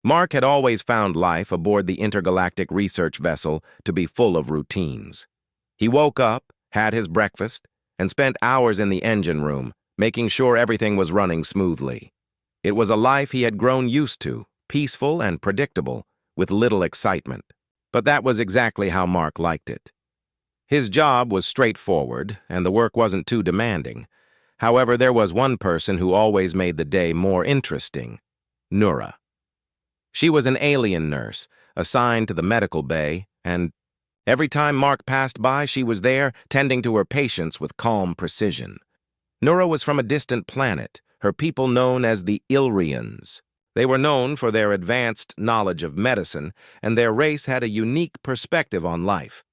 Mark had always found life aboard the intergalactic research vessel to be full of routines. He woke up, had his breakfast, and spent hours in the engine room, making sure everything was running smoothly. It was a life he had grown used to, peaceful and predictable, with little excitement. But that was exactly how Mark liked it. His job was straightforward, and the work wasn't too demanding. However, there was one person who always made the day more interesting: Nura. She was an alien nurse, assigned to the medical bay, and every time Mark passed by, she was there, tending to her patients with calm precision. Nura was from a distant planet, her people known as the Ilrians. They were known for their advanced knowledge of medicine, and their race had a unique perspective on life.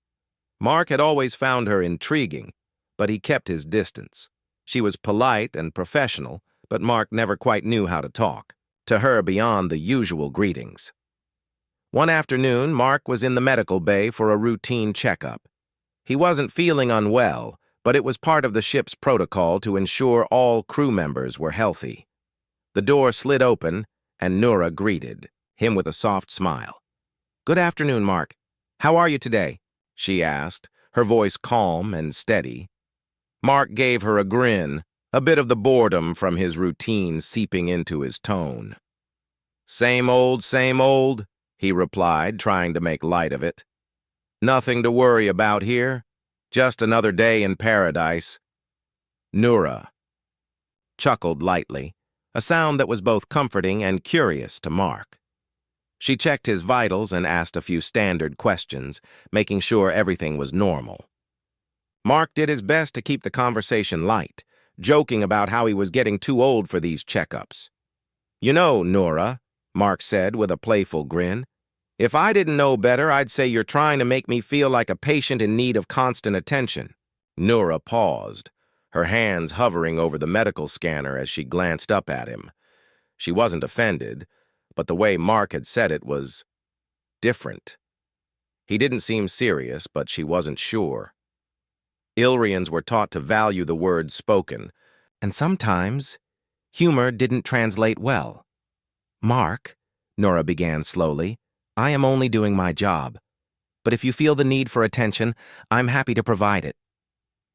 Mark had always found her intriguing, but he kept his distance. She was polite and professional, but Mark never quite knew how to talk to her beyond the usual greetings. One afternoon, Mark was in the medical bay for a routine checkup. He wasn't feeling unwell, but it was part of the ship's protocol to ensure all crew members were healthy. The door slid open, and Nura greeted him with a soft smile. "Good afternoon, Mark. How are you today?" she asked, her voice calm and steady. Mark gave her a grin, a bit of the boredom from his routine seeping into his tone. Same old," he replied, trying to make light of it. "Nothing to worry about here. Just another day in paradise." Nura chuckled lightly, a sound that was both comforting and curious to Mark. She checked his vitals and asked a few standard questions, making sure everything was normal. Mark did his best to keep the conversation light, joking about how he was getting too old for these checkups. "You know, Nura," Mark said with a playful grin, "if I didn't know better, I'd say you're trying to make me feel like a patient in need of constant attention." Nura paused, her hands hovering over the medical scanner as she glanced up at him. She wasn't offended, but the way Mark had said it was different. He didn't seem serious, but she wasn't sure. Ilrians were taught to value the words spoken, and sometimes humor didn't translate well. "Mark," Nura began slowly, "I am only doing my job. But if you feel the need for attention, I'm happy to provide it."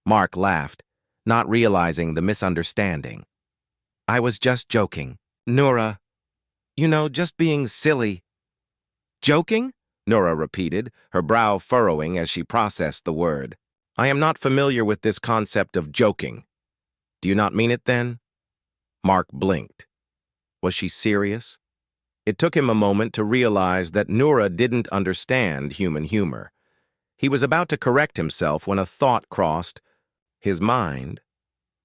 Mark laughed, not realizing the misunderstanding. "I was just joking, Nura. Just being silly." "Joking?" Nura repeated, her brow furrowing as she processed the word. "I am not familiar with this concept of joking." "Do you not mean it, then?" Mark blinked. Was she serious? It took him a moment to realize that Nura didn't understand human humor. He was about to correct himself when a thought crossed his mind.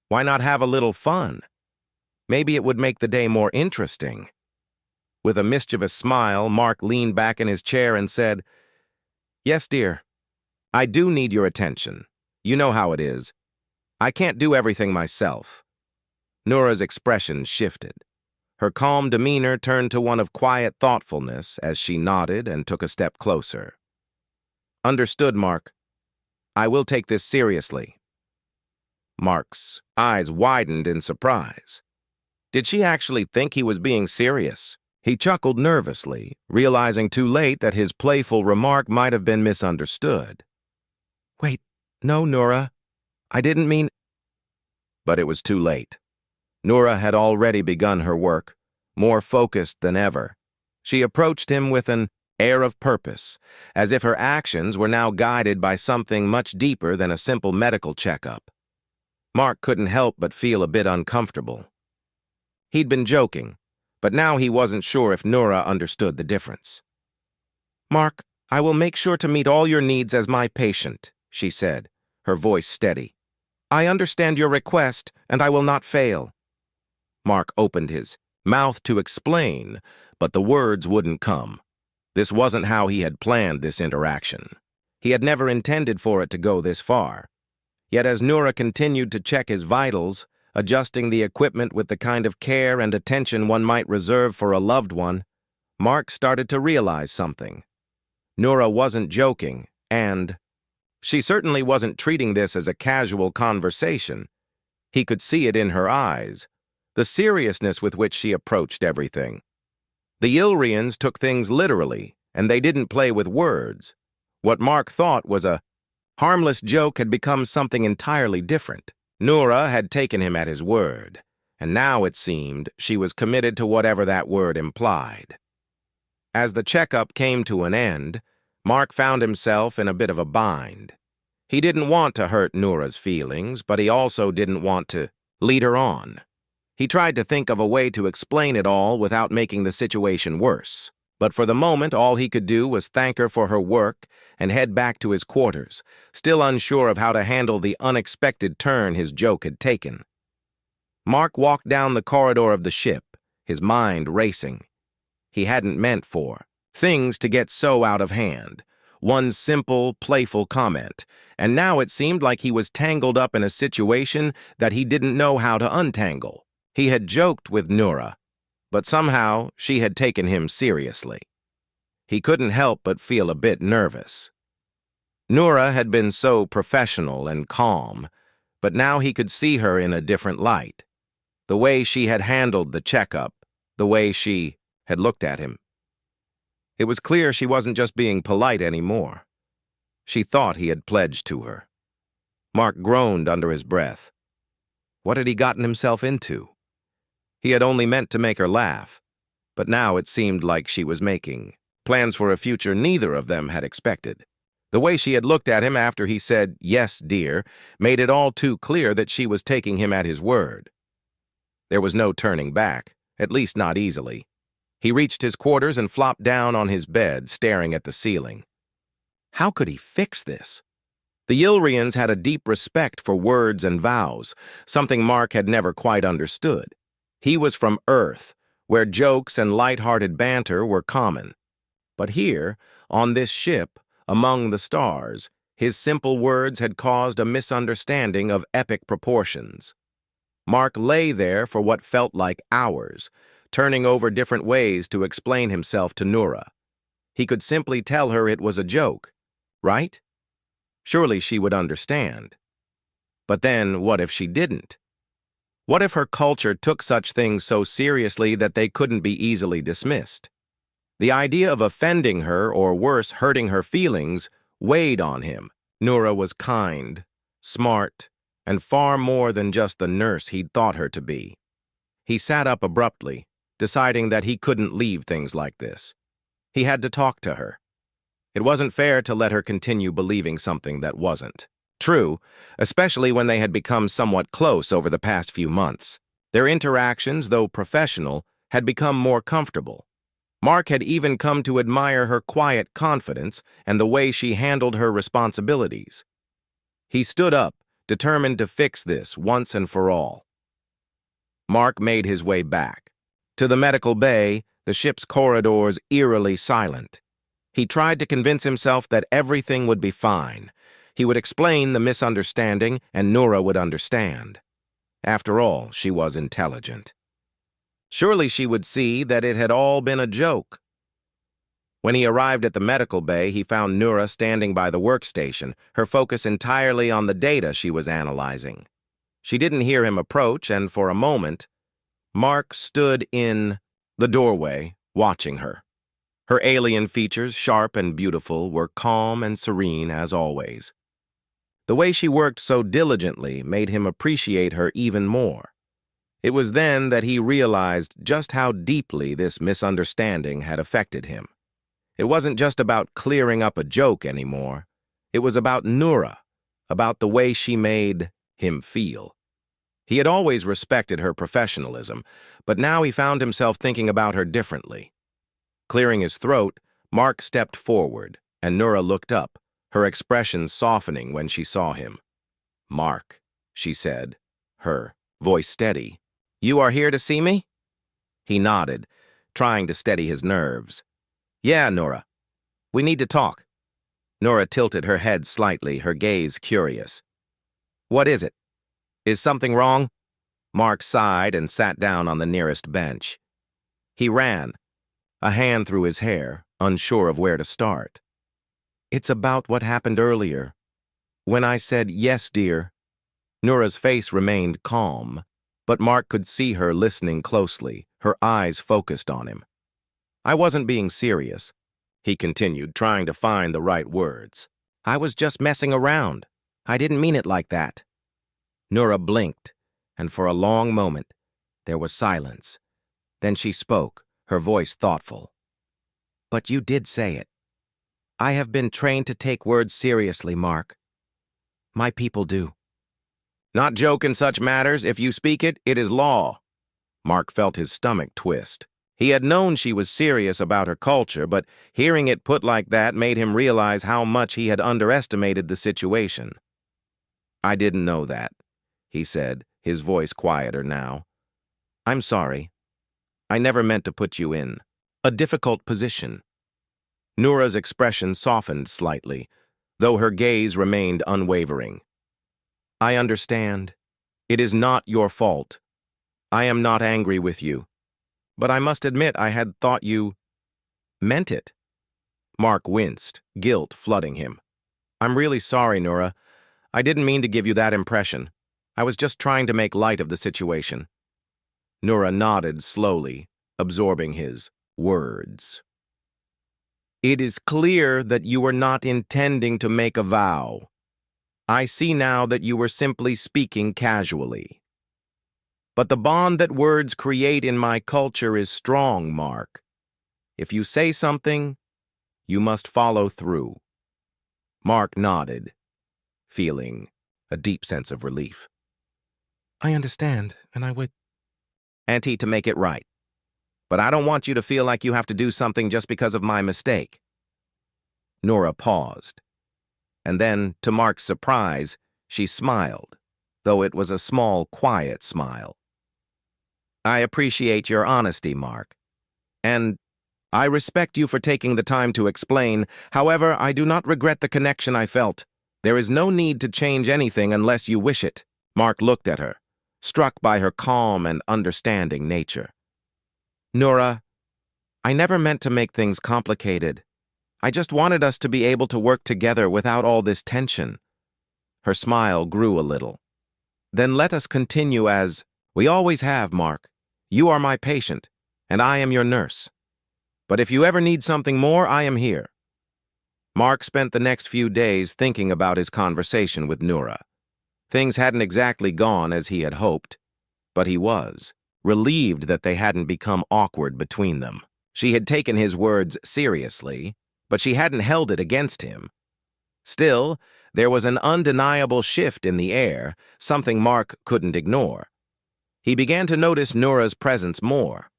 Why not have a little fun? Maybe it would make the day more interesting. With a mischievous smile, Mark leaned back in his chair and said, "Yes, dear. I do need your attention. You know how it is. I can't do everything myself." Nura's expression shifted. Her calm demeanor turned to one of quiet thoughtfulness as she nodded and took a step closer. "Understood, Mark. I will take this seriously." Mark's eyes widened in surprise. Did she actually think he was being serious? He chuckled nervously, realizing too late that his playful remark might have been misunderstood. "Wait, no, Nura. I didn't mean—" But it was too late. Nura had already begun her work, more focused than ever. She approached him with an air of purpose, as if her actions were now guided by something much deeper than a simple medical checkup. Mark couldn't help but feel a bit uncomfortable. He'd been joking, but now he wasn't sure if Nura understood the difference. "Mark, I will make sure to meet all your needs as my patient," she said, her voice steady. "I understand your request, and I will not fail." Mark opened his mouth to explain, but the words wouldn't come. This wasn't how he had planned this interaction. He had never intended for it to go this far. Yet as Nura continued to check his vitals, adjusting the equipment with the kind of care and attention one might reserve for a loved one, Mark started to realize something. Nura wasn't joking, and she certainly wasn't treating this as a casual conversation. He could see it in her eyes, the seriousness with which she approached everything. The Ilrians took things literally, and they didn't play with words. What Mark thought was a harmless joke had become something entirely different. Nura had taken him at his word, and now it seemed she was committed to whatever that word implied. As the checkup came to an end, Mark found himself in a bit of a bind. He didn't want to hurt Nura's feelings, but he also didn't want to lead her on. He tried to think of a way to explain it all without making the situation worse. But for the moment, all he could do was thank her for her work and head back to his quarters, still unsure of how to handle the unexpected turn his joke had taken. Mark walked down the corridor of the ship, his mind racing. He hadn't meant for things to get so out of hand. One simple, playful comment, and now it seemed like he was tangled up in a situation that he didn't know how to untangle. He had joked with Nura, but somehow she had taken him seriously. He couldn't help but feel a bit nervous. Nura had been so professional and calm, but now he could see her in a different light. The way she had handled the checkup, the way she had looked at him. It was clear she wasn't just being polite anymore. She thought he had pledged to her. Mark groaned under his breath. What had he gotten himself into? He had only meant to make her laugh, but now it seemed like she was making plans for a future neither of them had expected. The way she had looked at him after he said, "Yes, dear," made it all too clear that she was taking him at his word. There was no turning back, at least not easily. He reached his quarters and flopped down on his bed, staring at the ceiling. How could he fix this? The Ilrians had a deep respect for words and vows, something Mark had never quite understood. He was from Earth, where jokes and light-hearted banter were common. But here, on this ship, among the stars, his simple words had caused a misunderstanding of epic proportions. Mark lay there for what felt like hours, turning over different ways to explain himself to Nura. He could simply tell her it was a joke, right? Surely she would understand. But then, what if she didn't? What if her culture took such things so seriously that they couldn't be easily dismissed? The idea of offending her, or worse, hurting her feelings, weighed on him. Nura was kind, smart, and far more than just the nurse he'd thought her to be. He sat up abruptly, deciding that he couldn't leave things like this. He had to talk to her. It wasn't fair to let her continue believing something that wasn't true, especially when they had become somewhat close over the past few months. Their interactions, though professional, had become more comfortable. Mark had even come to admire her quiet confidence and the way she handled her responsibilities. He stood up, determined to fix this once and for all. Mark made his way back. To the medical bay, the ship's corridors eerily silent. He tried to convince himself that everything would be fine. He would explain the misunderstanding, and Nura would understand. After all, she was intelligent. Surely she would see that it had all been a joke. When he arrived at the medical bay, he found Nura standing by the workstation, her focus entirely on the data she was analyzing. She didn't hear him approach, and for a moment, Mark stood in the doorway, watching her. Her alien features, sharp and beautiful, were calm and serene as always. The way she worked so diligently made him appreciate her even more. It was then that he realized just how deeply this misunderstanding had affected him. It wasn't just about clearing up a joke anymore. It was about Nura, about the way she made him feel. He had always respected her professionalism, but now he found himself thinking about her differently. Clearing his throat, Mark stepped forward, and Nura looked up, her expression softening when she saw him. "Mark," she said, her voice steady. "You are here to see me?" He nodded, trying to steady his nerves. "Yeah, Nura. We need to talk." Nura tilted her head slightly, her gaze curious. "What is it? Is something wrong?" Mark sighed and sat down on the nearest bench. He ran, a hand through his hair, unsure of where to start. "It's about what happened earlier. When I said, 'Yes, dear.'" Nura's face remained calm, but Mark could see her listening closely, her eyes focused on him. I wasn't being serious, he continued, trying to find the right words. I was just messing around. I didn't mean it like that. Nura blinked, and for a long moment, there was silence. Then she spoke, her voice thoughtful. But you did say it. I have been trained to take words seriously, Mark. My people do. Not joke in such matters. If you speak it, it is law. Mark felt his stomach twist. He had known she was serious about her culture, but hearing it put like that made him realize how much he had underestimated the situation. I didn't know that, he said, his voice quieter now. I'm sorry. I never meant to put you in a difficult position. Nura's expression softened slightly, though her gaze remained unwavering. I understand. It is not your fault. I am not angry with you. But I must admit I had thought you meant it. Mark winced, guilt flooding him. I'm really sorry, Nura. I didn't mean to give you that impression. I was just trying to make light of the situation. Nura nodded slowly, absorbing his words. It is clear that you were not intending to make a vow. I see now that you were simply speaking casually. But the bond that words create in my culture is strong, Mark. If you say something, you must follow through. Mark nodded, feeling a deep sense of relief. I understand, and I would... Auntie, to make it right. But I don't want you to feel like you have to do something just because of my mistake. Nura paused. And then, to Mark's surprise, she smiled, though it was a small, quiet smile. I appreciate your honesty, Mark. And I respect you for taking the time to explain. However, I do not regret the connection I felt. There is no need to change anything unless you wish it. Mark looked at her, struck by her calm and understanding nature. Nura, I never meant to make things complicated. I just wanted us to be able to work together without all this tension. Her smile grew a little. Then let us continue as we always have, Mark. You are my patient, and I am your nurse. But if you ever need something more, I am here. Mark spent the next few days thinking about his conversation with Nura. Things hadn't exactly gone as he had hoped, but he was relieved that they hadn't become awkward between them. She had taken his words seriously, but she hadn't held it against him. Still, there was an undeniable shift in the air, something Mark couldn't ignore. He began to notice Nura's presence more.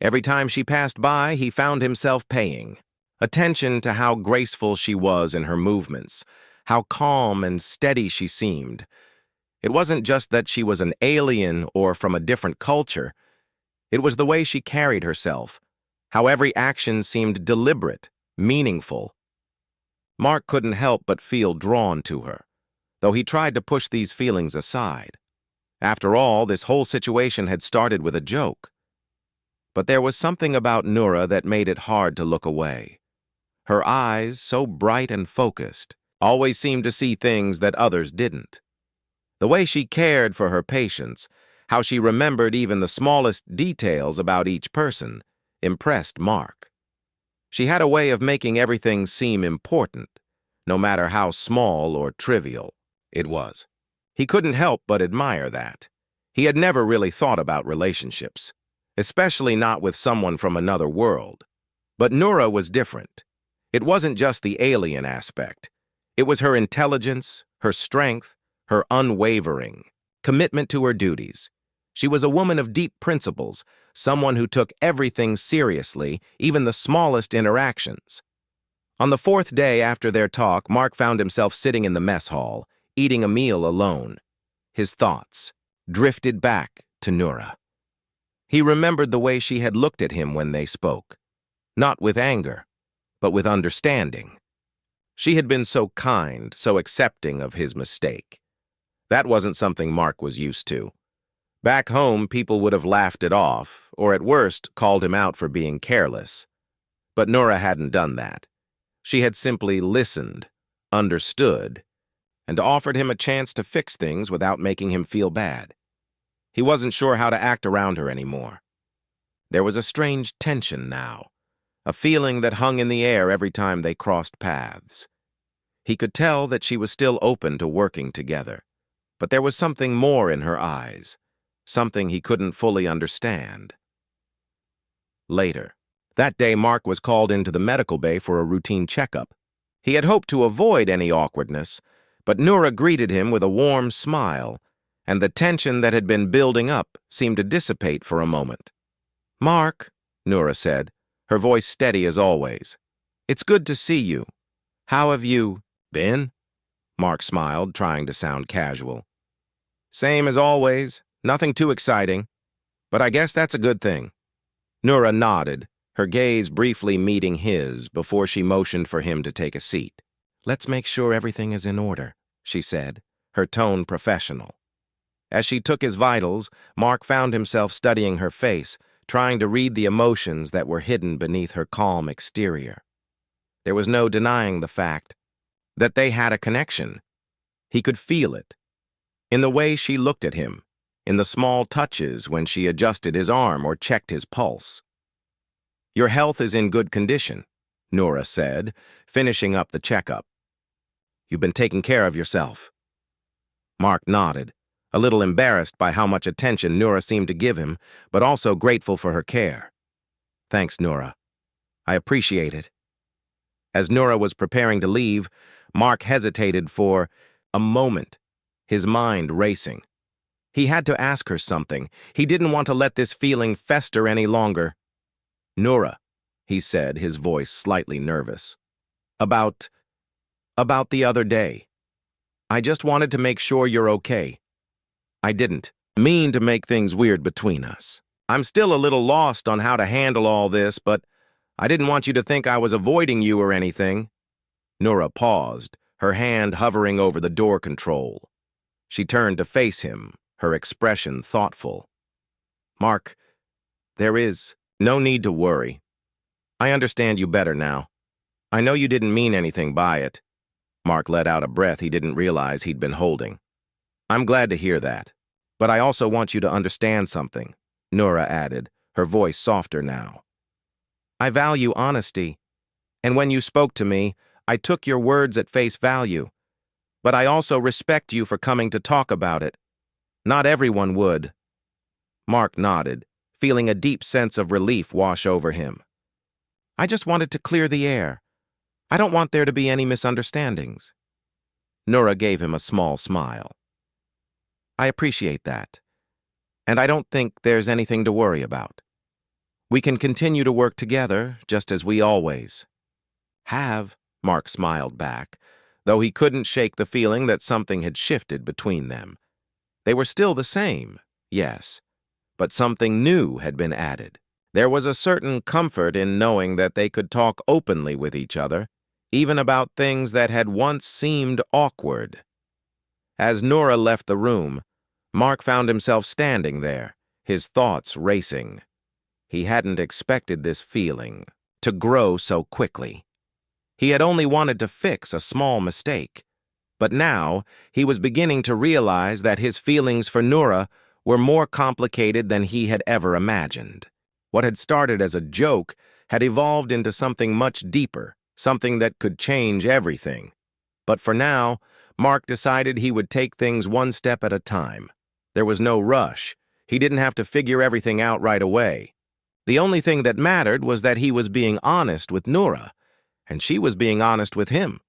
Every time she passed by, he found himself paying attention to how graceful she was in her movements, how calm and steady she seemed. It wasn't just that she was an alien or from a different culture. It was the way she carried herself, how every action seemed deliberate, meaningful. Mark couldn't help but feel drawn to her, though he tried to push these feelings aside. After all, this whole situation had started with a joke. But there was something about Nura that made it hard to look away. Her eyes, so bright and focused, always seemed to see things that others didn't. The way she cared for her patients, how she remembered even the smallest details about each person, impressed Mark. She had a way of making everything seem important, no matter how small or trivial it was. He couldn't help but admire that. He had never really thought about relationships, especially not with someone from another world. But Nura was different. It wasn't just the alien aspect. It was her intelligence, her strength, her unwavering commitment to her duties. She was a woman of deep principles, someone who took everything seriously, even the smallest interactions. On the fourth day after their talk, Mark found himself sitting in the mess hall, eating a meal alone. His thoughts drifted back to Nura. He remembered the way she had looked at him when they spoke, not with anger, but with understanding. She had been so kind, so accepting of his mistake. That wasn't something Mark was used to. Back home, people would have laughed it off, or at worst, called him out for being careless. But Nura hadn't done that. She had simply listened, understood, and offered him a chance to fix things without making him feel bad. He wasn't sure how to act around her anymore. There was a strange tension now, a feeling that hung in the air every time they crossed paths. He could tell that she was still open to working together, but there was something more in her eyes, something he couldn't fully understand. Later, that day Mark was called into the medical bay for a routine checkup. He had hoped to avoid any awkwardness, but Noura greeted him with a warm smile, and the tension that had been building up seemed to dissipate for a moment. "Mark," Noura said, her voice steady as always, "it's good to see you. How have you been?" Mark smiled, trying to sound casual. "Same as always, nothing too exciting, but I guess that's a good thing." Noura nodded, her gaze briefly meeting his before she motioned for him to take a seat. "Let's make sure everything is in order," she said, her tone professional. As she took his vitals, Mark found himself studying her face, trying to read the emotions that were hidden beneath her calm exterior. There was no denying the fact that they had a connection. He could feel it, in the way she looked at him, in the small touches when she adjusted his arm or checked his pulse. "Your health is in good condition," Noura said, finishing up the checkup. "You've been taking care of yourself." Mark nodded, a little embarrassed by how much attention Noura seemed to give him, but also grateful for her care. "Thanks, Noura. I appreciate it." As Noura was preparing to leave, Mark hesitated for a moment, his mind racing. He had to ask her something. He didn't want to let this feeling fester any longer. "Noura," he said, his voice slightly nervous. About the other day. I just wanted to make sure you're okay. I didn't mean to make things weird between us. I'm still a little lost on how to handle all this, but I didn't want you to think I was avoiding you or anything." Noura paused, her hand hovering over the door control. She turned to face him, her expression thoughtful. "Mark, there is no need to worry. I understand you better now. I know you didn't mean anything by it." Mark let out a breath he didn't realize he'd been holding. "I'm glad to hear that. But I also want you to understand something," Noura added, her voice softer now. "I value honesty, and when you spoke to me, I took your words at face value. But I also respect you for coming to talk about it. Not everyone would." Mark nodded, feeling a deep sense of relief wash over him. "I just wanted to clear the air. I don't want there to be any misunderstandings." Noura gave him a small smile. "I appreciate that, and I don't think there's anything to worry about. We can continue to work together, just as we always have," Mark smiled back, though he couldn't shake the feeling that something had shifted between them. They were still the same, yes, but something new had been added. There was a certain comfort in knowing that they could talk openly with each other, even about things that had once seemed awkward. As Noura left the room, Mark found himself standing there, his thoughts racing. He hadn't expected this feeling to grow so quickly. He had only wanted to fix a small mistake, but now he was beginning to realize that his feelings for Noura were more complicated than he had ever imagined. What had started as a joke had evolved into something much deeper, something that could change everything. But for now, Mark decided he would take things one step at a time. There was no rush. He didn't have to figure everything out right away. The only thing that mattered was that he was being honest with Noura, and she was being honest with him.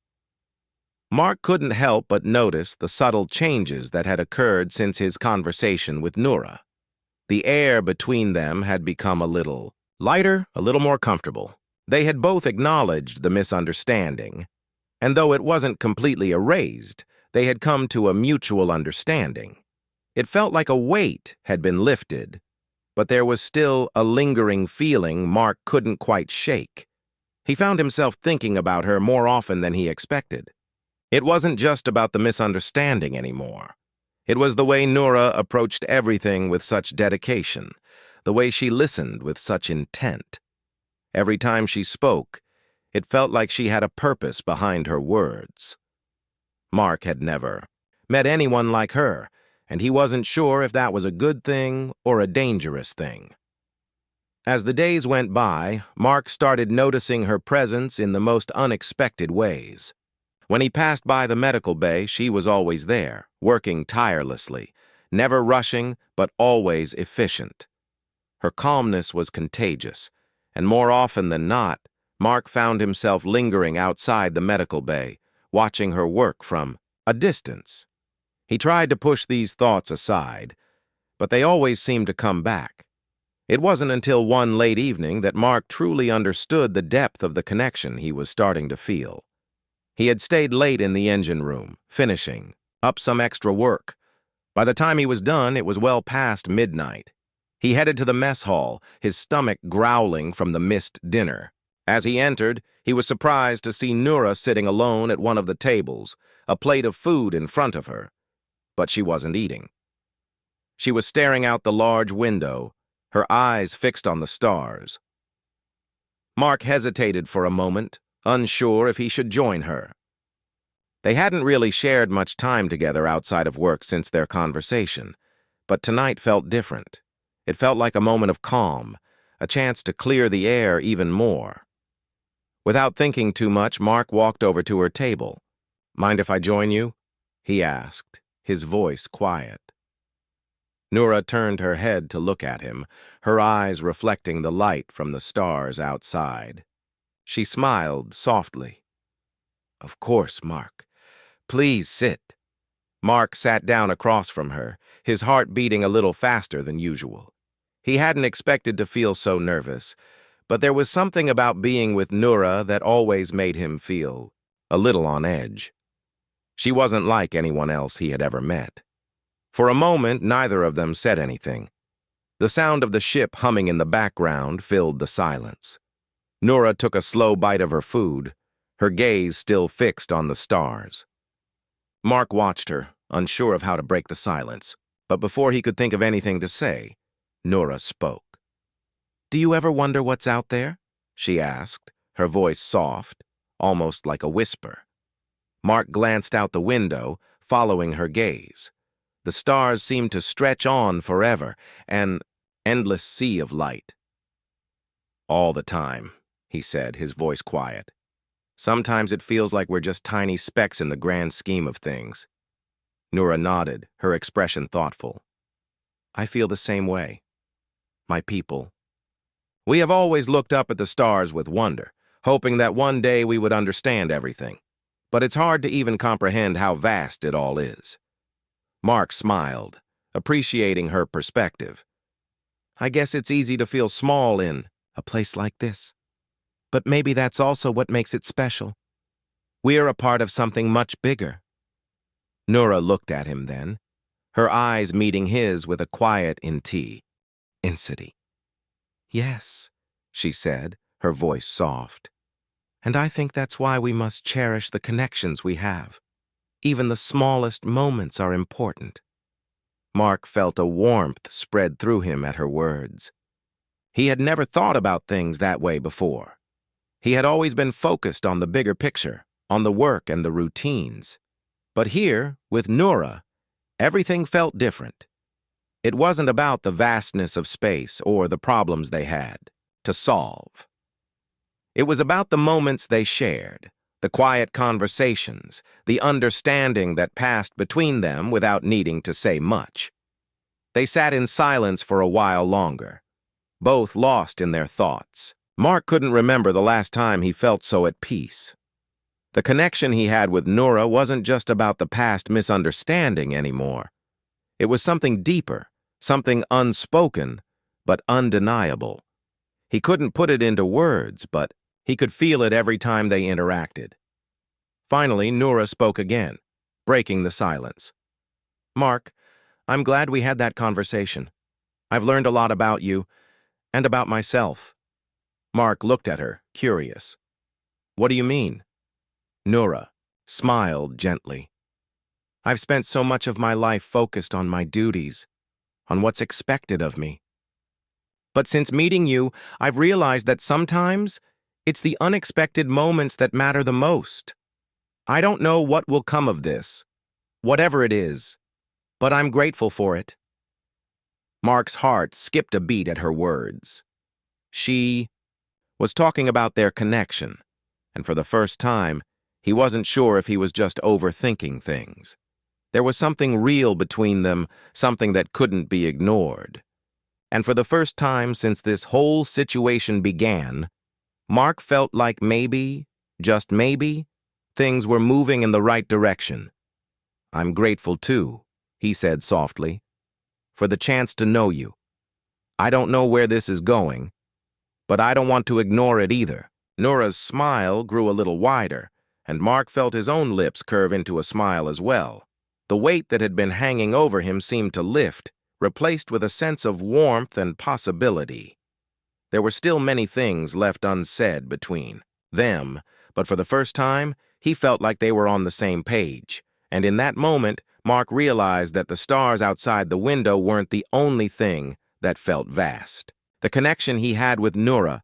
Mark couldn't help but notice the subtle changes that had occurred since his conversation with Noura. The air between them had become a little lighter, a little more comfortable. They had both acknowledged the misunderstanding, and though it wasn't completely erased, they had come to a mutual understanding. It felt like a weight had been lifted, but there was still a lingering feeling Mark couldn't quite shake. He found himself thinking about her more often than he expected. It wasn't just about the misunderstanding anymore. It was the way Noura approached everything with such dedication, the way she listened with such intent. Every time she spoke, it felt like she had a purpose behind her words. Mark had never met anyone like her, and he wasn't sure if that was a good thing or a dangerous thing. As the days went by, Mark started noticing her presence in the most unexpected ways. When he passed by the medical bay, she was always there, working tirelessly, never rushing, but always efficient. Her calmness was contagious, and more often than not, Mark found himself lingering outside the medical bay, watching her work from a distance. He tried to push these thoughts aside, but they always seemed to come back. It wasn't until one late evening that Mark truly understood the depth of the connection he was starting to feel. He had stayed late in the engine room, finishing up some extra work. By the time he was done, it was well past midnight. He headed to the mess hall, his stomach growling from the missed dinner. As he entered, he was surprised to see Noura sitting alone at one of the tables, a plate of food in front of her. But she wasn't eating. She was staring out the large window, her eyes fixed on the stars. Mark hesitated for a moment, unsure if he should join her. They hadn't really shared much time together outside of work since their conversation, but tonight felt different. It felt like a moment of calm, a chance to clear the air even more. Without thinking too much, Mark walked over to her table. "Mind if I join you?" he asked, his voice quiet. Noura turned her head to look at him, her eyes reflecting the light from the stars outside. She smiled softly. "Of course, Mark. Please sit." Mark sat down across from her, his heart beating a little faster than usual. He hadn't expected to feel so nervous, but there was something about being with Noura that always made him feel a little on edge. She wasn't like anyone else he had ever met. For a moment, neither of them said anything. The sound of the ship humming in the background filled the silence. Noura took a slow bite of her food, her gaze still fixed on the stars. Mark watched her, unsure of how to break the silence, but before he could think of anything to say, Noura spoke. "Do you ever wonder what's out there?" she asked, her voice soft, almost like a whisper. Mark glanced out the window, following her gaze. The stars seemed to stretch on forever, an endless sea of light. "All the time," he said, his voice quiet. "Sometimes it feels like we're just tiny specks in the grand scheme of things." Noura nodded, her expression thoughtful. "I feel the same way. My people. We have always looked up at the stars with wonder, hoping that one day we would understand everything. But it's hard to even comprehend how vast it all is." Mark smiled, appreciating her perspective. "I guess it's easy to feel small in a place like this. But maybe that's also what makes it special. We're a part of something much bigger." Noura looked at him then, her eyes meeting his with a quiet intensity. "Yes," she said, her voice soft. "And I think that's why we must cherish the connections we have. Even the smallest moments are important." Mark felt a warmth spread through him at her words. He had never thought about things that way before. He had always been focused on the bigger picture, on the work and the routines. But here, with Noura, everything felt different. It wasn't about the vastness of space or the problems they had to solve. It was about the moments they shared, the quiet conversations, the understanding that passed between them without needing to say much. They sat in silence for a while longer, both lost in their thoughts. Mark couldn't remember the last time he felt so at peace. The connection he had with Noura wasn't just about the past misunderstanding anymore. It was something deeper, something unspoken, but undeniable. He couldn't put it into words, but he could feel it every time they interacted. Finally, Noura spoke again, breaking the silence. "Mark, I'm glad we had that conversation. I've learned a lot about you, and about myself." Mark looked at her, curious. "What do you mean?" Noura smiled gently. "I've spent so much of my life focused on my duties, on what's expected of me. But since meeting you, I've realized that sometimes it's the unexpected moments that matter the most. I don't know what will come of this, whatever it is, but I'm grateful for it." Mark's heart skipped a beat at her words. She was talking about their connection, and for the first time, he wasn't sure if he was just overthinking things. There was something real between them, something that couldn't be ignored. And for the first time since this whole situation began, Mark felt like maybe, just maybe, things were moving in the right direction. "I'm grateful too," he said softly, "for the chance to know you. I don't know where this is going, but I don't want to ignore it either." Nora's smile grew a little wider, and Mark felt his own lips curve into a smile as well. The weight that had been hanging over him seemed to lift, replaced with a sense of warmth and possibility. There were still many things left unsaid between them, but for the first time, he felt like they were on the same page. And in that moment, Mark realized that the stars outside the window weren't the only thing that felt vast. The connection he had with Nora,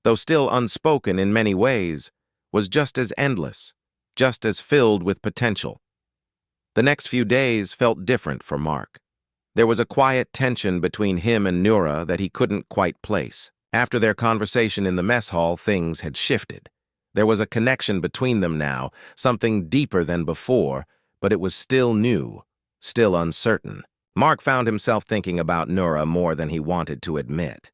though still unspoken in many ways, was just as endless, just as filled with potential. The next few days felt different for Mark. There was a quiet tension between him and Nora that he couldn't quite place. After their conversation in the mess hall, things had shifted. There was a connection between them now, something deeper than before, but it was still new, still uncertain. Mark found himself thinking about Nora more than he wanted to admit.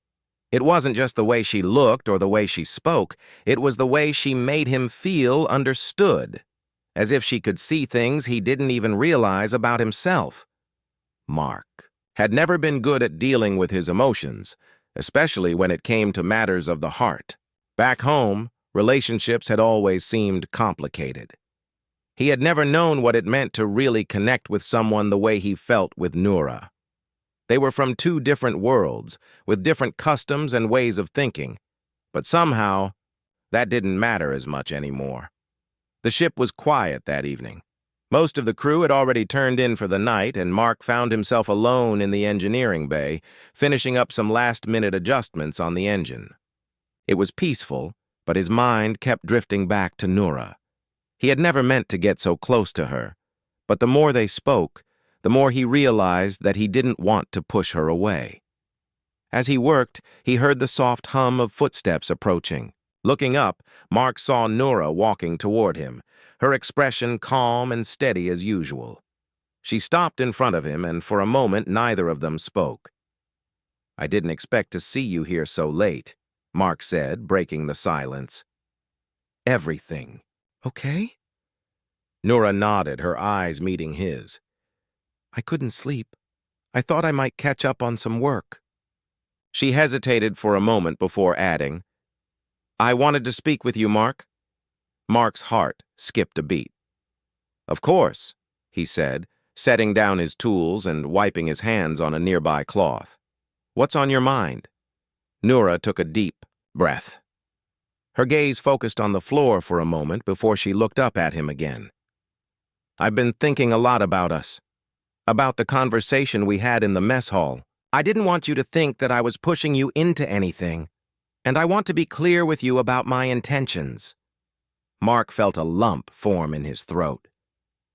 It wasn't just the way she looked or the way she spoke, it was the way she made him feel understood, as if she could see things he didn't even realize about himself. Mark had never been good at dealing with his emotions, especially when it came to matters of the heart. Back home, relationships had always seemed complicated. He had never known what it meant to really connect with someone the way he felt with Nora. They were from two different worlds, with different customs and ways of thinking, but somehow, that didn't matter as much anymore. The ship was quiet that evening. Most of the crew had already turned in for the night, and Mark found himself alone in the engineering bay, finishing up some last-minute adjustments on the engine. It was peaceful, but his mind kept drifting back to Nora. He had never meant to get so close to her, but the more they spoke, the more he realized that he didn't want to push her away. As he worked, he heard the soft hum of footsteps approaching. Looking up, Mark saw Nora walking toward him, her expression calm and steady as usual. She stopped in front of him, and for a moment neither of them spoke. "I didn't expect to see you here so late," Mark said, breaking the silence. "Everything okay?" Nora nodded, her eyes meeting his. "I couldn't sleep. I thought I might catch up on some work." She hesitated for a moment before adding, "I wanted to speak with you, Mark." Mark's heart skipped a beat. "Of course," he said, setting down his tools and wiping his hands on a nearby cloth. "What's on your mind?" Nora took a deep breath. Her gaze focused on the floor for a moment before she looked up at him again. "I've been thinking a lot about us, about the conversation we had in the mess hall. I didn't want you to think that I was pushing you into anything, and I want to be clear with you about my intentions." Mark felt a lump form in his throat.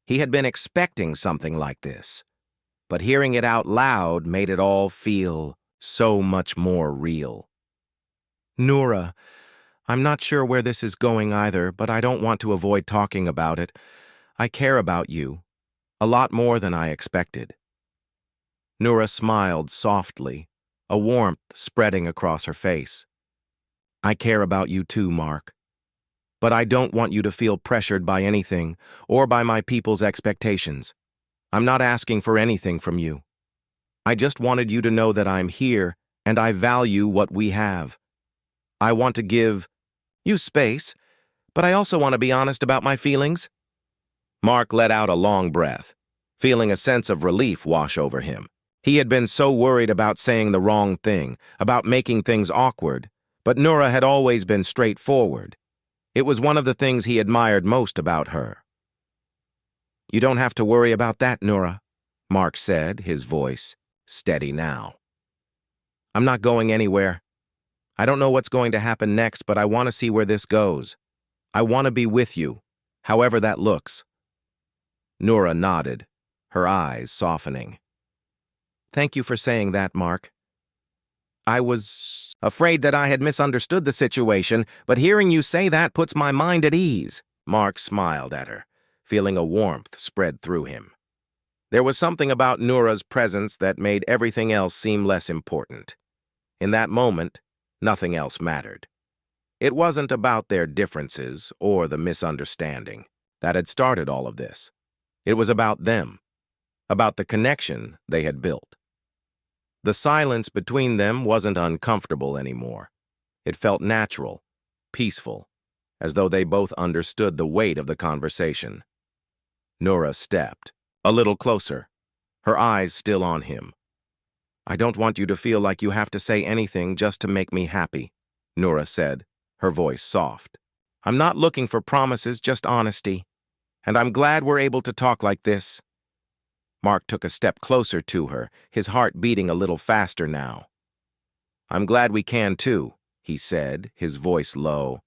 He had been expecting something like this, but hearing it out loud made it all feel so much more real. "Nora, I'm not sure where this is going either, but I don't want to avoid talking about it. I care about you, a lot more than I expected." Nora smiled softly, a warmth spreading across her face. "I care about you too, Mark. But I don't want you to feel pressured by anything or by my people's expectations. I'm not asking for anything from you. I just wanted you to know that I'm here and I value what we have. I want to give you space, but I also want to be honest about my feelings." Mark let out a long breath, feeling a sense of relief wash over him. He had been so worried about saying the wrong thing, about making things awkward, but Nora had always been straightforward. It was one of the things he admired most about her. "You don't have to worry about that, Nora," Mark said, his voice steady now. "I'm not going anywhere. I don't know what's going to happen next, but I want to see where this goes. I want to be with you, however that looks." Nora nodded, her eyes softening. "Thank you for saying that, Mark. I was afraid that I had misunderstood the situation, but hearing you say that puts my mind at ease. Mark smiled at her, feeling a warmth spread through him. There was something about Noura's presence that made everything else seem less important. In that moment, nothing else mattered. It wasn't about their differences or the misunderstanding that had started all of this. It was about them, about the connection they had built. The silence between them wasn't uncomfortable anymore. It felt natural, peaceful, as though they both understood the weight of the conversation. Noura stepped, a little closer, her eyes still on him. "I don't want you to feel like you have to say anything just to make me happy," Noura said, her voice soft. "I'm not looking for promises, just honesty. And I'm glad we're able to talk like this." Mark took a step closer to her, his heart beating a little faster now. "I'm glad we can too," he said, his voice low.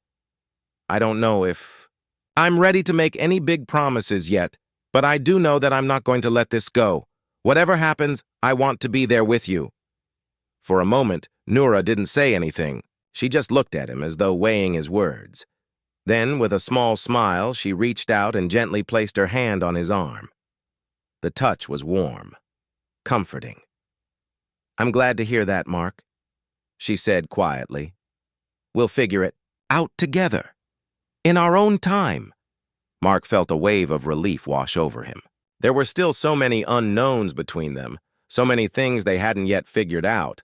"I don't know if I'm ready to make any big promises yet, but I do know that I'm not going to let this go. Whatever happens, I want to be there with you." For a moment, Noura didn't say anything. She just looked at him as though weighing his words. Then, with a small smile, she reached out and gently placed her hand on his arm. The touch was warm, comforting. "I'm glad to hear that, Mark," she said quietly. "We'll figure it out together, in our own time." Mark felt a wave of relief wash over him. There were still so many unknowns between them, so many things they hadn't yet figured out.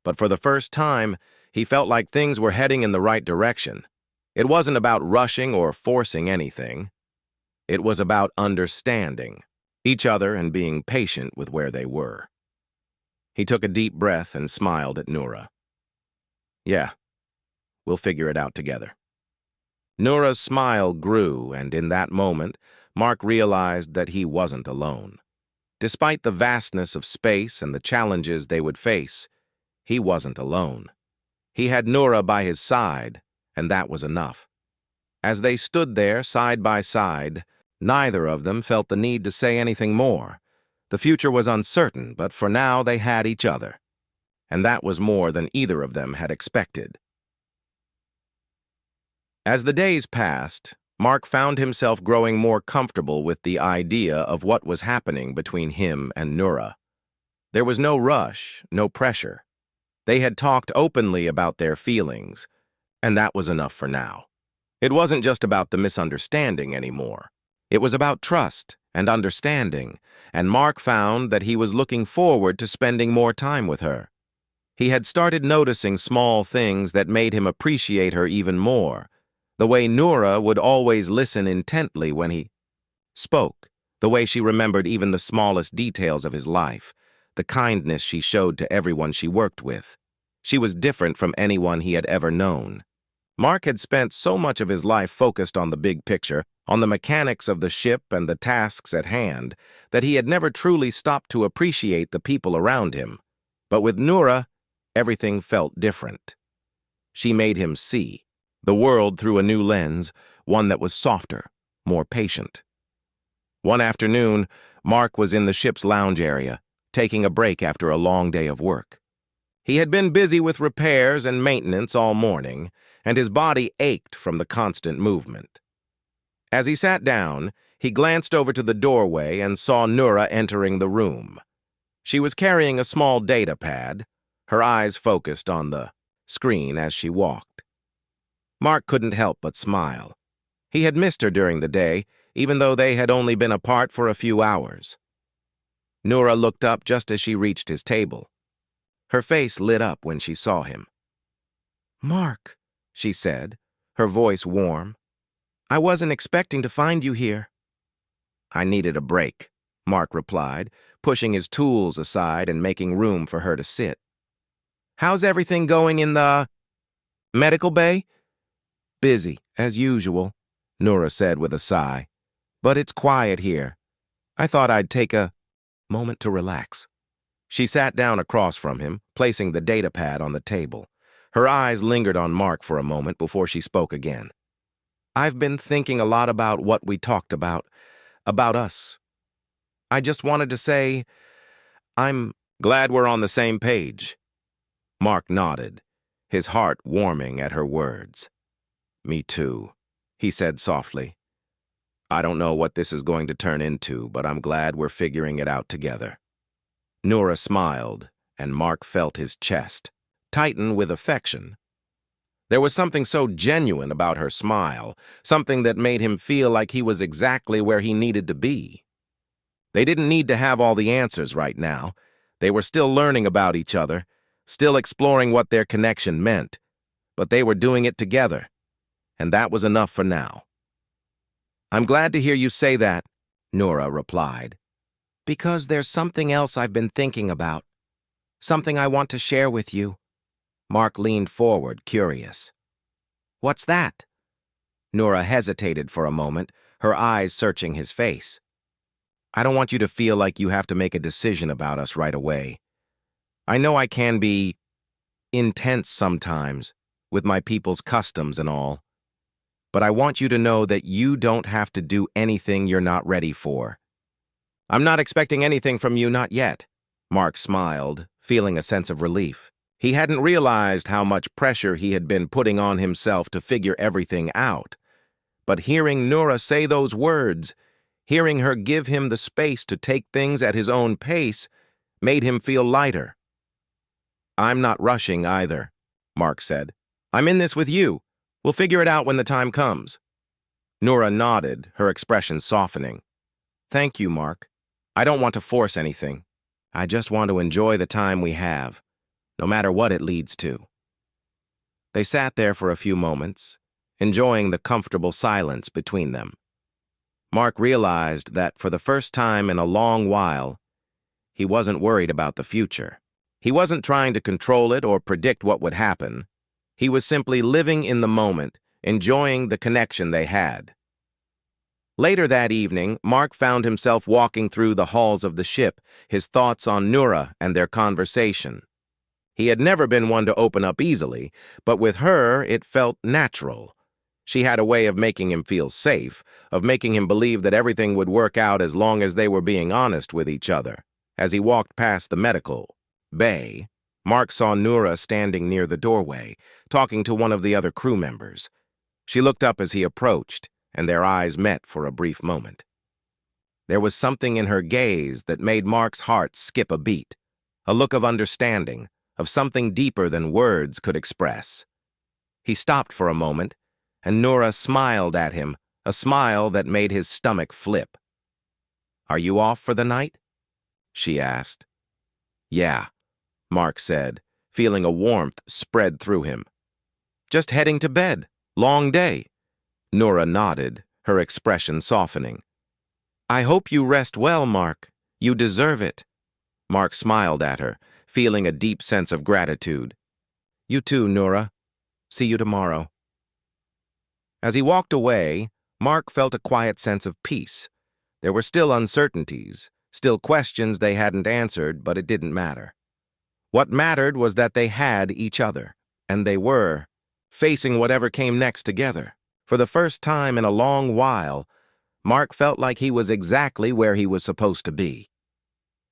But for the first time, he felt like things were heading in the right direction. It wasn't about rushing or forcing anything. It was about understanding each other and being patient with where they were. He took a deep breath and smiled at Noura. "Yeah, we'll figure it out together." Noura's smile grew, and in that moment, Mark realized that he wasn't alone. Despite the vastness of space and the challenges they would face, he wasn't alone. He had Noura by his side, and that was enough. As they stood there side by side, neither of them felt the need to say anything more. The future was uncertain, but for now they had each other. And that was more than either of them had expected. As the days passed, Mark found himself growing more comfortable with the idea of what was happening between him and Noura. There was no rush, no pressure. They had talked openly about their feelings, and that was enough for now. It wasn't just about the misunderstanding anymore. It was about trust and understanding, and Mark found that he was looking forward to spending more time with her. He had started noticing small things that made him appreciate her even more. The way Noura would always listen intently when he spoke, the way she remembered even the smallest details of his life, the kindness she showed to everyone she worked with. She was different from anyone he had ever known. Mark had spent so much of his life focused on the big picture, on the mechanics of the ship and the tasks at hand, that he had never truly stopped to appreciate the people around him. But with Noura, everything felt different. She made him see the world through a new lens, one that was softer, more patient. One afternoon, Mark was in the ship's lounge area, taking a break after a long day of work. He had been busy with repairs and maintenance all morning, and his body ached from the constant movement. As he sat down, he glanced over to the doorway and saw Noura entering the room. She was carrying a small data pad, her eyes focused on the screen as she walked. Mark couldn't help but smile. He had missed her during the day, even though they had only been apart for a few hours. Noura looked up just as she reached his table. Her face lit up when she saw him. "Mark," she said, her voice warm. "I wasn't expecting to find you here." "I needed a break," Mark replied, pushing his tools aside and making room for her to sit. "How's everything going in the medical bay?" "Busy, as usual," Noura said with a sigh. "But it's quiet here. I thought I'd take a moment to relax." She sat down across from him, placing the data pad on the table. Her eyes lingered on Mark for a moment before she spoke again. "I've been thinking a lot about what we talked about us. I just wanted to say, I'm glad we're on the same page." Mark nodded, his heart warming at her words. "Me too," he said softly. "I don't know what this is going to turn into, but I'm glad we're figuring it out together." Nora smiled, and Mark felt his chest tighten with affection. There was something so genuine about her smile, something that made him feel like he was exactly where he needed to be. They didn't need to have all the answers right now. They were still learning about each other, still exploring what their connection meant, but they were doing it together, and that was enough for now. "I'm glad to hear you say that," Nora replied, "because there's something else I've been thinking about, something I want to share with you." Mark leaned forward, curious. "What's that?" Nora hesitated for a moment, her eyes searching his face. "I don't want you to feel like you have to make a decision about us right away. I know I can be intense sometimes, with my people's customs and all, but I want you to know that you don't have to do anything you're not ready for." "I'm not expecting anything from you, not yet," Mark smiled, feeling a sense of relief. He hadn't realized how much pressure he had been putting on himself to figure everything out. But hearing Nora say those words, hearing her give him the space to take things at his own pace, made him feel lighter. "I'm not rushing either," Mark said. "I'm in this with you. We'll figure it out when the time comes." Nora nodded, her expression softening. "Thank you, Mark. I don't want to force anything. I just want to enjoy the time we have, no matter what it leads to." They sat there for a few moments, enjoying the comfortable silence between them. Mark realized that for the first time in a long while, he wasn't worried about the future. He wasn't trying to control it or predict what would happen. He was simply living in the moment, enjoying the connection they had. Later that evening, Mark found himself walking through the halls of the ship, his thoughts on Nora and their conversation. He had never been one to open up easily, but with her it felt natural. She had a way of making him feel safe, of making him believe that everything would work out as long as they were being honest with each other. As he walked past the medical bay, Mark saw Nora standing near the doorway, talking to one of the other crew members. She looked up as he approached, and their eyes met for a brief moment. There was something in her gaze that made Mark's heart skip a beat, a look of understanding, of something deeper than words could express. He stopped for a moment, and Nora smiled at him, a smile that made his stomach flip. "Are you off for the night?" she asked. "Yeah," Mark said, feeling a warmth spread through him. "Just heading to bed. Long day." Nora nodded, her expression softening. "I hope you rest well, Mark. You deserve it." Mark smiled at her, feeling a deep sense of gratitude. "You too, Nora. See you tomorrow." As he walked away, Mark felt a quiet sense of peace. There were still uncertainties, still questions they hadn't answered, but it didn't matter. What mattered was that they had each other, and they were facing whatever came next together. For the first time in a long while, Mark felt like he was exactly where he was supposed to be.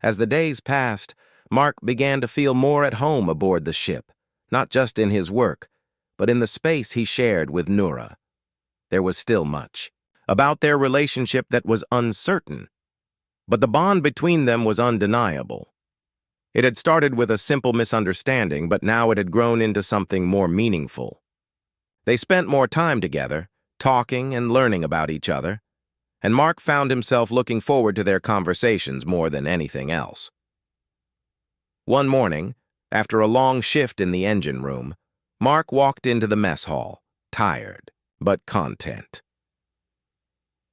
As the days passed, Mark began to feel more at home aboard the ship, not just in his work, but in the space he shared with Nora. There was still much about their relationship that was uncertain, but the bond between them was undeniable. It had started with a simple misunderstanding, but now it had grown into something more meaningful. They spent more time together, talking and learning about each other, and Mark found himself looking forward to their conversations more than anything else. One morning, after a long shift in the engine room, Mark walked into the mess hall, tired, but content.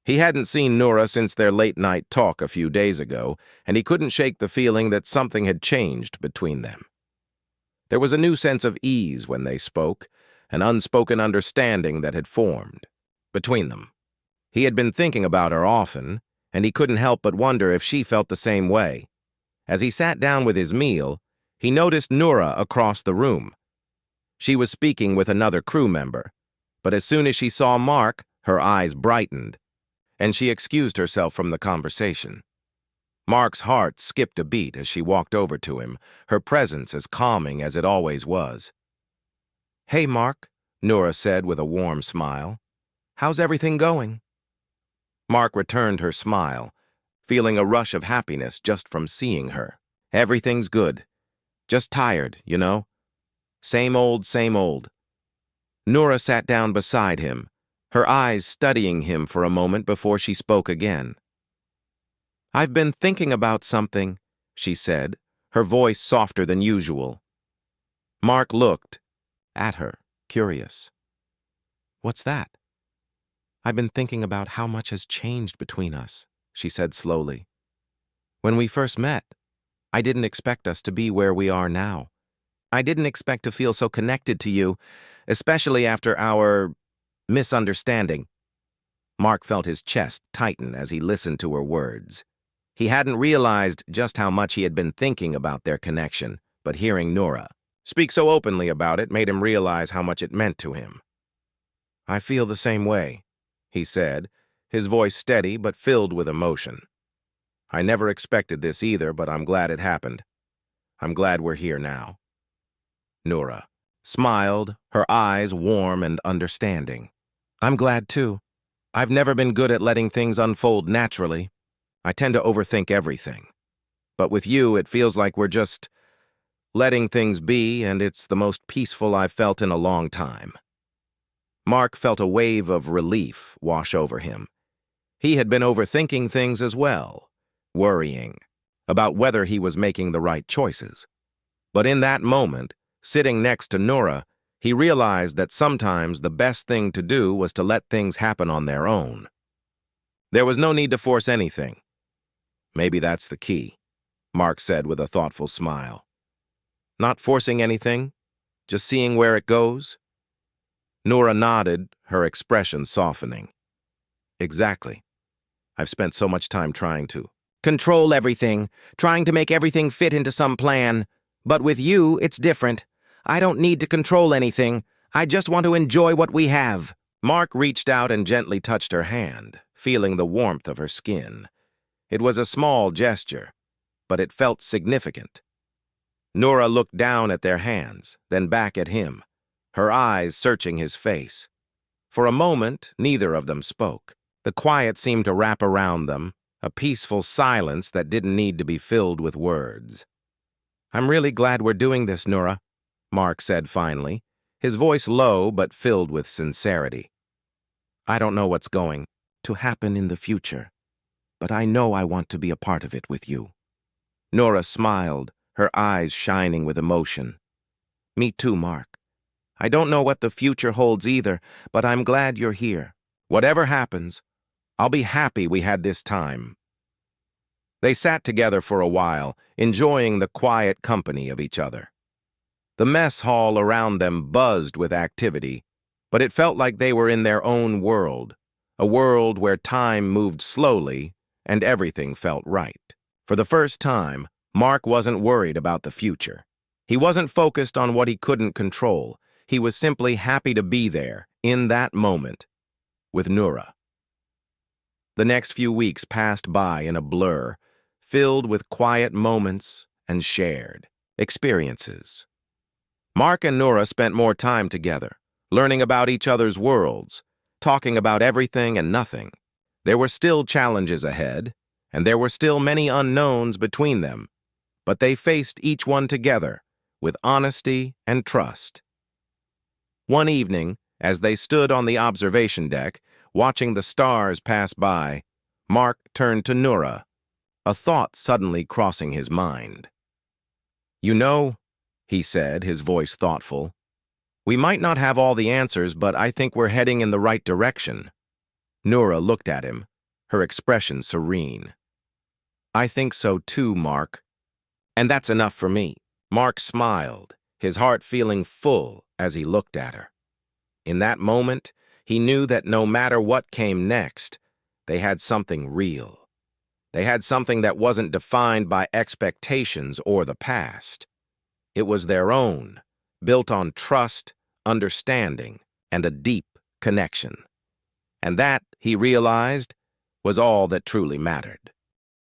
He hadn't seen Nora since their late-night talk a few days ago, and he couldn't shake the feeling that something had changed between them. There was a new sense of ease when they spoke, an unspoken understanding that had formed between them. He had been thinking about her often, and he couldn't help but wonder if she felt the same way. As he sat down with his meal, he noticed Nora across the room. She was speaking with another crew member, but as soon as she saw Mark, her eyes brightened, and she excused herself from the conversation. Mark's heart skipped a beat as she walked over to him, her presence as calming as it always was. "Hey, Mark," Nora said with a warm smile. "How's everything going?" Mark returned her smile, feeling a rush of happiness just from seeing her. "Everything's good. Just tired, you know? Same old, same old." Nora sat down beside him, her eyes studying him for a moment before she spoke again. "I've been thinking about something," she said, her voice softer than usual. Mark looked at her, curious. "What's that?" "I've been thinking about how much has changed between us," she said slowly. "When we first met, I didn't expect us to be where we are now. I didn't expect to feel so connected to you, especially after our misunderstanding." Mark felt his chest tighten as he listened to her words. He hadn't realized just how much he had been thinking about their connection, but hearing Nora speak so openly about it made him realize how much it meant to him. "I feel the same way," he said, his voice steady but filled with emotion. "I never expected this either, but I'm glad it happened. I'm glad we're here now." Nora smiled, her eyes warm and understanding. "I'm glad too. I've never been good at letting things unfold naturally. I tend to overthink everything. But with you, it feels like we're just letting things be, and it's the most peaceful I've felt in a long time." Mark felt a wave of relief wash over him. He had been overthinking things as well, worrying about whether he was making the right choices. But in that moment, sitting next to Nora, he realized that sometimes the best thing to do was to let things happen on their own. There was no need to force anything. "Maybe that's the key," Mark said with a thoughtful smile. "Not forcing anything, just seeing where it goes?" Nora nodded, her expression softening. "Exactly. I've spent so much time trying to control everything, trying to make everything fit into some plan. But with you, it's different. I don't need to control anything. I just want to enjoy what we have." Mark reached out and gently touched her hand, feeling the warmth of her skin. It was a small gesture, but it felt significant. Nora looked down at their hands, then back at him, her eyes searching his face. For a moment, neither of them spoke. The quiet seemed to wrap around them, a peaceful silence that didn't need to be filled with words. "I'm really glad we're doing this, Nora," Mark said finally, his voice low but filled with sincerity. "I don't know what's going to happen in the future, but I know I want to be a part of it with you." Nora smiled, her eyes shining with emotion. "Me too, Mark. I don't know what the future holds either, but I'm glad you're here. Whatever happens, I'll be happy we had this time." They sat together for a while, enjoying the quiet company of each other. The mess hall around them buzzed with activity, but it felt like they were in their own world, a world where time moved slowly and everything felt right. For the first time, Mark wasn't worried about the future. He wasn't focused on what he couldn't control. He was simply happy to be there, in that moment, with Nora. The next few weeks passed by in a blur, filled with quiet moments and shared experiences. Mark and Nora spent more time together, learning about each other's worlds, talking about everything and nothing. There were still challenges ahead, and there were still many unknowns between them, but they faced each one together with honesty and trust. One evening, as they stood on the observation deck, watching the stars pass by, Mark turned to Nora, a thought suddenly crossing his mind. "You know," he said, his voice thoughtful, "we might not have all the answers, but I think we're heading in the right direction." Nora looked at him, her expression serene. "I think so too, Mark. And that's enough for me." Mark smiled, his heart feeling full as he looked at her. In that moment, he knew that no matter what came next, they had something real. They had something that wasn't defined by expectations or the past. It was their own, built on trust, understanding, and a deep connection. And that, he realized, was all that truly mattered.